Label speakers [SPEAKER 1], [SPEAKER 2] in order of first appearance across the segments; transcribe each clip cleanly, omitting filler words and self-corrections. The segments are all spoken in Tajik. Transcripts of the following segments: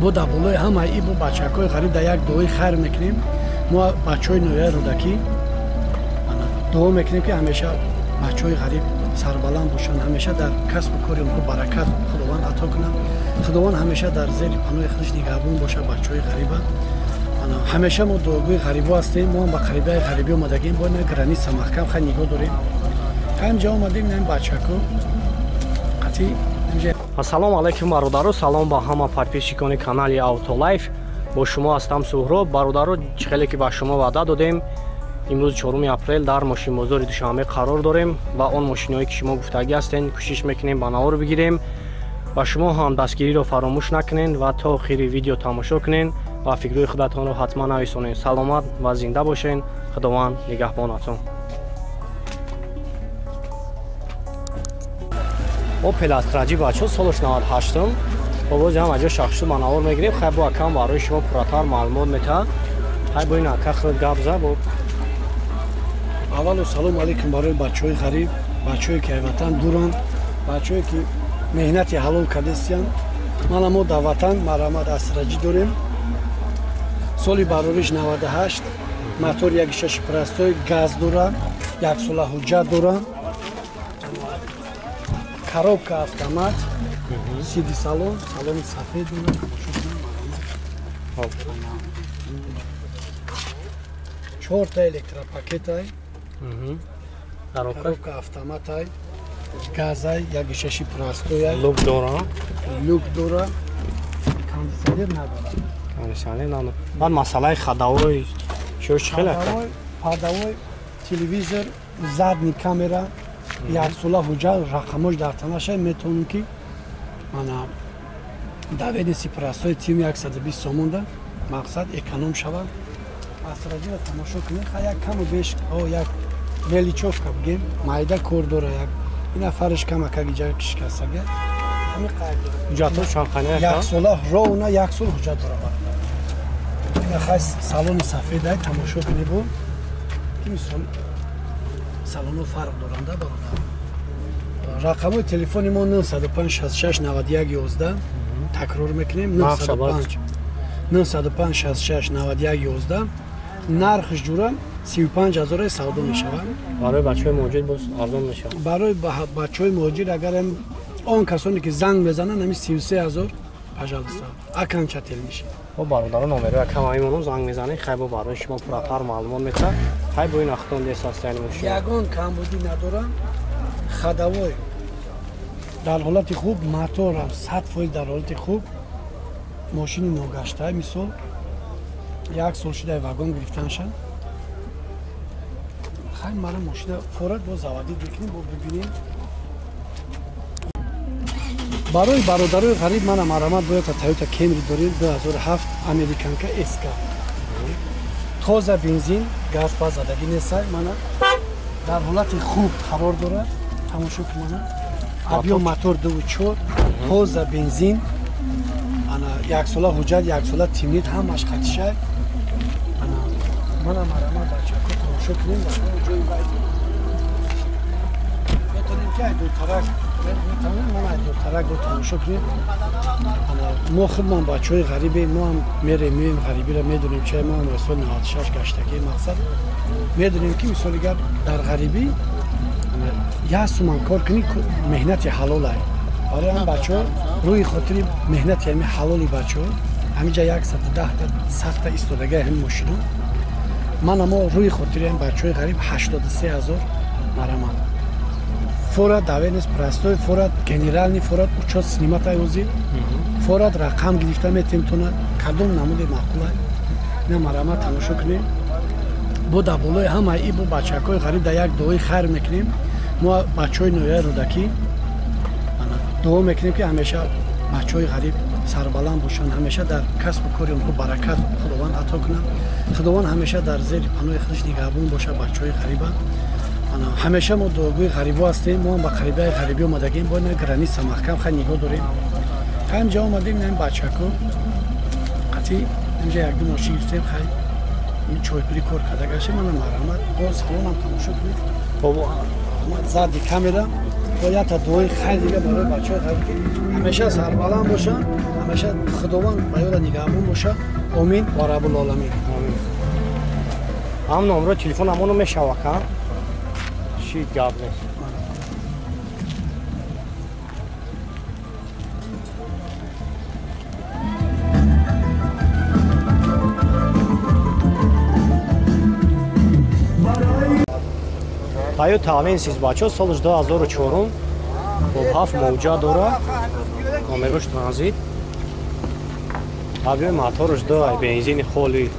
[SPEAKER 1] бо дар болои ҳамаи ин бо бачакҳои ғариб дар як дуои хайр мекунем. мо бачаҳои ноҳияи рӯдакӣ дуо мекунем ки ҳамеша бачаҳои ғариб сарбаланд бошанд, ҳамеша дар касбу кори онҳо баракат худованд ато кунад. худованд ҳамеша дар зери паноҳи худаш нигаҳбон бошад бачаҳои ғариба. ҳамеша мо дуогӯи ғарибо ҳастем. мо ба қарибаи ғарибӣ омадагем, бо граниса маҳкам хай нигоҳ дорем. ҳамҷа омадем ин бачаҳко қатъи.
[SPEAKER 2] Ассалому алайкум бародаро, салом ба ҳама подписчикони канали Автолайф. Бо шумо ҳастам Суҳроб. Бародаро, хеле ки ба шумо ваъда додем, имрӯз 4 апрел дар мошинбозори Душанбе қарор дорем ва он мошиноҳое ки шумо гуфтагӣ ҳастен кӯшиш мекунем ба навор бигирем. ва шумо ҳам дастгириро фаромӯш накунед ва то охири видео тамошо кунед ва фикрҳои худатонро ҳатман нависонед. Саломат ва зинда бошед. Худованд нигаҳбонатон. Opel Astra бачо солаш 98 бовози ҳама ҷо шахсӣ ба навор мегирем. хай бо акам барои шумо пурратар маълумот метаҳад. хай бо ин ака худ гап зад.
[SPEAKER 1] аввалу салому алайкум барои бачаҳои ғариб, бачаҳое ки ватан дуранд, бачаҳое ки меҳнати ҳалол кардастанд. мана мо дар ватан марҳамат асраҷӣ дорем. соли барориш 98, мотор 1.6 простой, газ дорад, 1 сола ҳуҷҷат дорад, коробка автомат, сиди салон, салони сафед дорад. 4 та электропакетай, коробка автоматай, газай, 1.6 простояй,
[SPEAKER 2] Люк дора.
[SPEAKER 1] люк дора, кондиционер надорад.
[SPEAKER 2] Кондиционер надорад. Баъд масъалаи хадавои чӯ хеле
[SPEAKER 1] падавой, телевизор, задни камера, 1 сола ҳуҷҷат, рақамош дар танаша метавонем ки мана даведиси простои тим 120 сомонда мақсад эконом шавад. асраҷиро тамошо кунед. ха як каму беш як величовка бигем майда кор дора. як ина фариш камака гиҷа шикастага ҳами қайд
[SPEAKER 2] ҳуҷҷатҳо чанхана
[SPEAKER 1] 1 сола роуна 1 сол ҳуҷҷат дора. ина хай салони сафедай тамошо кунед. бо ки мисол салоно фарқ доранда бародар. рақамои телефони мо 95 66 91 11 такрор мекунем. 95 66 91 11 нархш ҷура 35000 савдо мешавад.
[SPEAKER 2] барои бачаҳои муҳоҷир боз арзон мешавад.
[SPEAKER 1] барои бачаҳои муҳоҷир агар он касоне ки занг мезананд ҳами 33000 пожалуйста аканча тел мешавад.
[SPEAKER 2] бо бародарон номеро акам ҳамимоно занг мезанед. хай бо барои шумо пурратар маълумот метаҳад. хай бо ин ахтон дес ҳастани мошин
[SPEAKER 1] ягон камбудӣ надорам. хадавой дар ҳолати хуб, моторам 100% дар ҳолати хуб. мошини ногаштаи мисол 1 сол шуда вагон гирифтаншад. хай мара мошина форат бо заводӣ бикунем бо бибинем. барои бародарои ғариб мана марҳамат бояд Toyota Camry дорем 2007 американка SK. тоза бензин, газ па задагӣ несай. мана дар ҳолати хуб қарор дорад. тамошо ки мана объём мотор 2.4, тоза бензин, ана 1 сола ҳуҷҷат, 1 сола тимнит ҳамаш қатишай. ана мана марҳамат бачаҳо тамошо кунем. ҷои байд метавонем ки айдотарак метавонем мана айдотаракро тамошо кунем. ана мо худмон бачаҳои ғарибем. мо ҳам мерем меем ғарибиро медонем чӣ. мо ҳам соли 96 гаштагӣ мақсад медонем ки мисоли гап дар ғарибӣ 1 суман кор кунӣ меҳнати ҳалолай. барои ҳам бачаҳо рӯи хотири меҳнати ҳами ҳалоли бачаҳо ҳамиҷа 110 та 100 та истодагаи ҳами мошино. мана мо рӯи хотири ҳами бачаҳои ғариб 83000 марамад. форат давенес простой, форат генерални, форат учёт сниматай ӯзи. форат рақам гирифта метавонад. кадом намуди маъқулай. ина марамад тамошо кунем. бо дар болои ҳамаи ин бо бачаҳои ғариб дар як дуои хайр мекунем. мо бачаҳои ноҳияи рӯдакӣ дуо мекунем ки ҳамеша бачаҳои ғариб сарбаланд бошанд, ҳамеша дар касбу кори онҳо баракат худованд ато кунад. худованд ҳамеша дар зери паноҳи худаш нигаҳбон бошад бачаҳои ғариба. ҳамеша мо дуогӯи ғарибо ҳастем. мо ба қарибаи ғарибӣ омадагем, бо ин граниса маҳкам хай нигоҳ дорем. ҳамҷа омадем ин бачаҳко қатъи инҷа як ду мошин гирифтем. хай ин чойпурӣ кор карда гашем. мана марҳамат бо салонам тамошо кунед. задни камера باید تا دوی خیلی دیگه برای بچه ها همیشه سربلند باشن، همیشه خداوند باید نگهبان باشه. آمین و رب العالمین.
[SPEAKER 2] آمین. هم نمره تلفن همونو میشوه که شید گاب نیست. Таю Тавенсис бачо солиш 2004 бо 7 мавҷа дора номерош транзит авиои моторш дорад бензини холӣ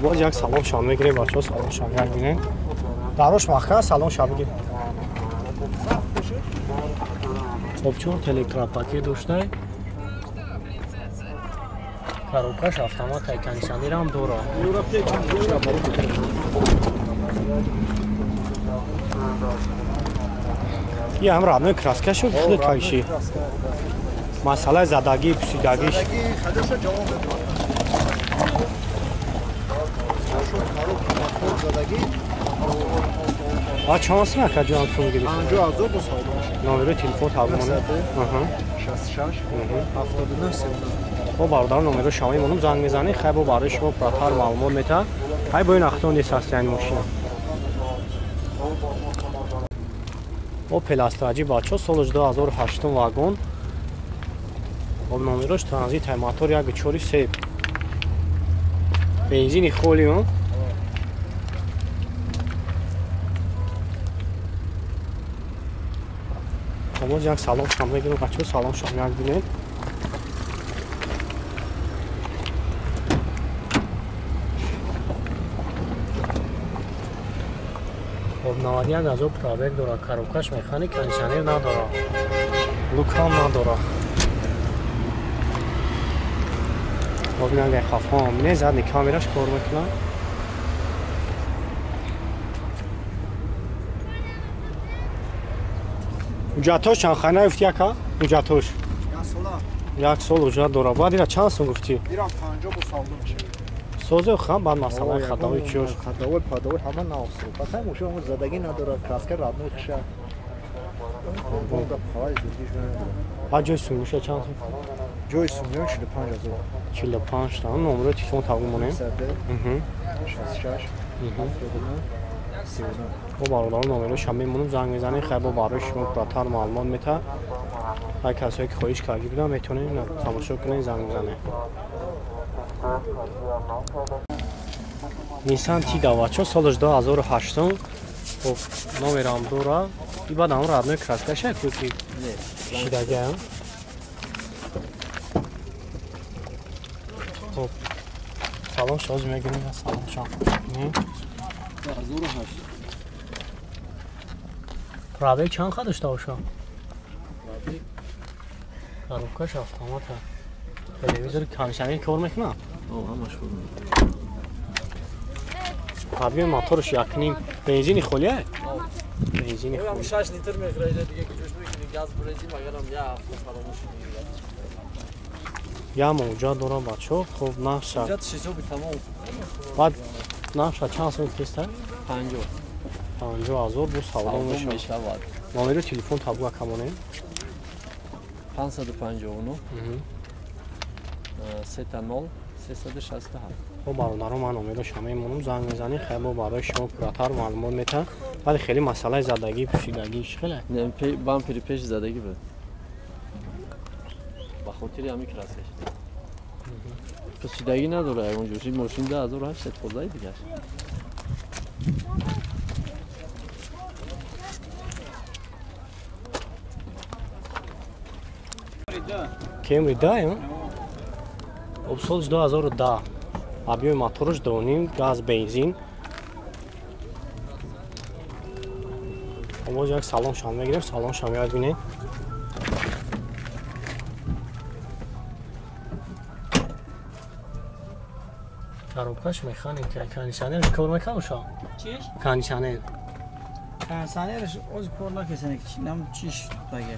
[SPEAKER 2] боз як салом шам мегирем бачо салом шам як бинем дарош махка салом шам мегирем обчор телекрапаки доштай коробкаш автомат кондиционерам дора. Я ам родной краскашу худ кайши. Масъалаи задаги, пусидагиш. А чанс нака ҷон сум гирифт.
[SPEAKER 3] 50000 бо савдо.
[SPEAKER 2] Номери телефон табмона.
[SPEAKER 3] 66 79 39.
[SPEAKER 2] бо бародар номеро шамои монум занг мезанӣ хай бо барои шумо пурратар маълумот мета ҳай бо ин ахтони состояни мошина бо пеластраҷи бачо соли 2008 вагон бо номерош транзит ҳай мотор 1.4 бензини холи боз як салом шам мегирем бачо салом шам як бинед обнавадиян аз об пробег дора коробкаш механик кондиционер надора лукам надора обнавадиян хафон не задни камераш кор мекунад уҷатош чанд хайна гуфти яка уҷатош як сол уҷат дора баъд ира чанд сум гуфти
[SPEAKER 3] Ира 50 бо савдо мешавад.
[SPEAKER 2] созе хам баъд масъалаи хатои чиёш
[SPEAKER 3] Хатовой, падовой ҳама наосро. Пасай мошин ҳамон задагӣ надорад, краска радной хиша.
[SPEAKER 2] баъд ҷои сумиша чанд сум
[SPEAKER 3] Ҷои сумиён 45000.
[SPEAKER 2] 45 та номеро телефон табу монем
[SPEAKER 3] 66 79 39.
[SPEAKER 2] бо бародарон номероша мемонам занг мезанем хай бо барои шумо пурратар маълумот мета ҳар касое ки хоҳиш карди будам метавонем тамошо кунем занг мезанем Nissan Tiida бачо соли 2008 бо номерам дора и баъд ҳам радной краскаша кӯки шидагиам хоб салом шоз мегирем салом шам пробег чанд ха дошта боша коробкаш автомата телевизори кондиционер кор мекунад объем моторш 1.5 бензини холия бензини холия
[SPEAKER 4] 6 литр мехрайда диге ки ҷош мекунӣ газ бурезӣ магарам я ҳафта фаромӯш
[SPEAKER 2] я мавҷа дорам бачо хуб нафша
[SPEAKER 4] ҷат шисоби тамом
[SPEAKER 2] баъд нафша чанд сум киста
[SPEAKER 4] 50
[SPEAKER 2] 50000 бу савдо мешавад
[SPEAKER 4] мешавад
[SPEAKER 2] номери телефон табуа камонем
[SPEAKER 4] 559 30 367
[SPEAKER 2] бо бародаро ман номеро шама монум занг мезанӣ хай бо барои шумо пурратар маълумот мета вале хеле масъалаи задагӣ пусидагиш хеле
[SPEAKER 4] бампери пеш задагӣ буд ба хотири ҳамин краскаш пусидагӣ надора ягон ҷӯши мошин 2008 тозаи дигаш
[SPEAKER 2] Camry да об соли 2010 объеми моторш 2.5 газ бензин боз як салом шам мегирем салом шам як бинем коробкаш механика кондиционер кор мекунад шо
[SPEAKER 5] چیش؟
[SPEAKER 2] кондиционер
[SPEAKER 5] کنسانرش از کار نکشن نم چیش بگه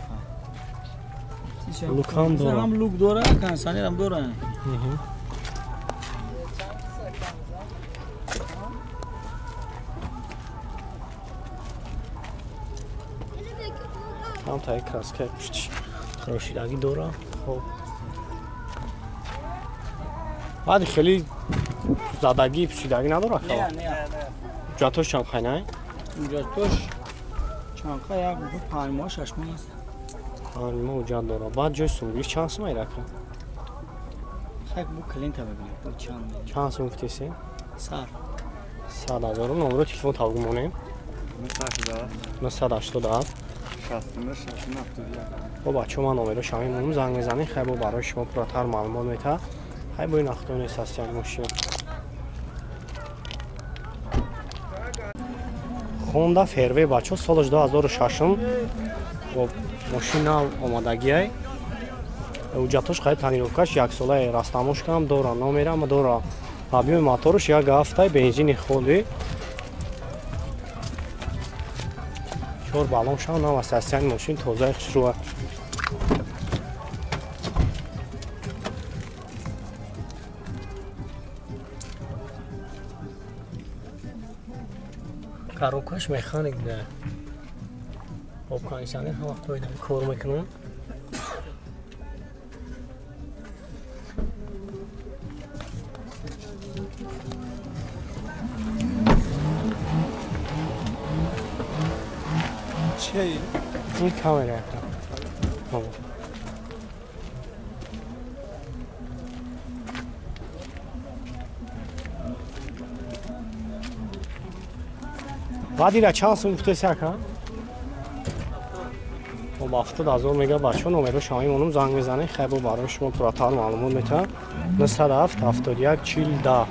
[SPEAKER 2] لوک هم داره.
[SPEAKER 5] هم لوک داره کنسانر هم داره
[SPEAKER 2] Там та краска пуштиш. Хрошидаги дора. Хоб. Баъд хеле задаги пушидаги надора хава.
[SPEAKER 5] نه
[SPEAKER 2] Ҷатош чанд хай не?
[SPEAKER 5] اینجا توش چانقا یک بود 5 ماه 6 ماه است.
[SPEAKER 2] Мо ҷат дора. Баъд ҷои сумгиш чанд сум айрака?
[SPEAKER 5] خیلی بود کلین تا ببینید بود چند
[SPEAKER 2] Чанд сум гуфтеси?
[SPEAKER 5] سر
[SPEAKER 2] 100,000 номеро телефон тавгум монем. 987 бо бачаҳо ман номеро шама мемонам занг мезанем хай бо барои шумо пурратар маълумот метаҳад хай бо ин ахтони састиян мошин Honda Fairway бачаҳо соли 2006 бо мошин нав омадагиай ҳуҷҷатош хай танировкаш яксолаи растамошкам дора номера ама дора объеми моторуш як ҳафтаи бензини худи 4 баллон шав нав асасияни мошин тозаи хушрӯа коробкаш механик да обконисионер ҳама вақтҳои дар кор мекунам این کامره بعد این چند سوم گفته سکن خب 70,000 میگه بچه نمره شما اونم زنگ میزنه خیلی برای شما پراتر معلومات میتونم 907 71 40 10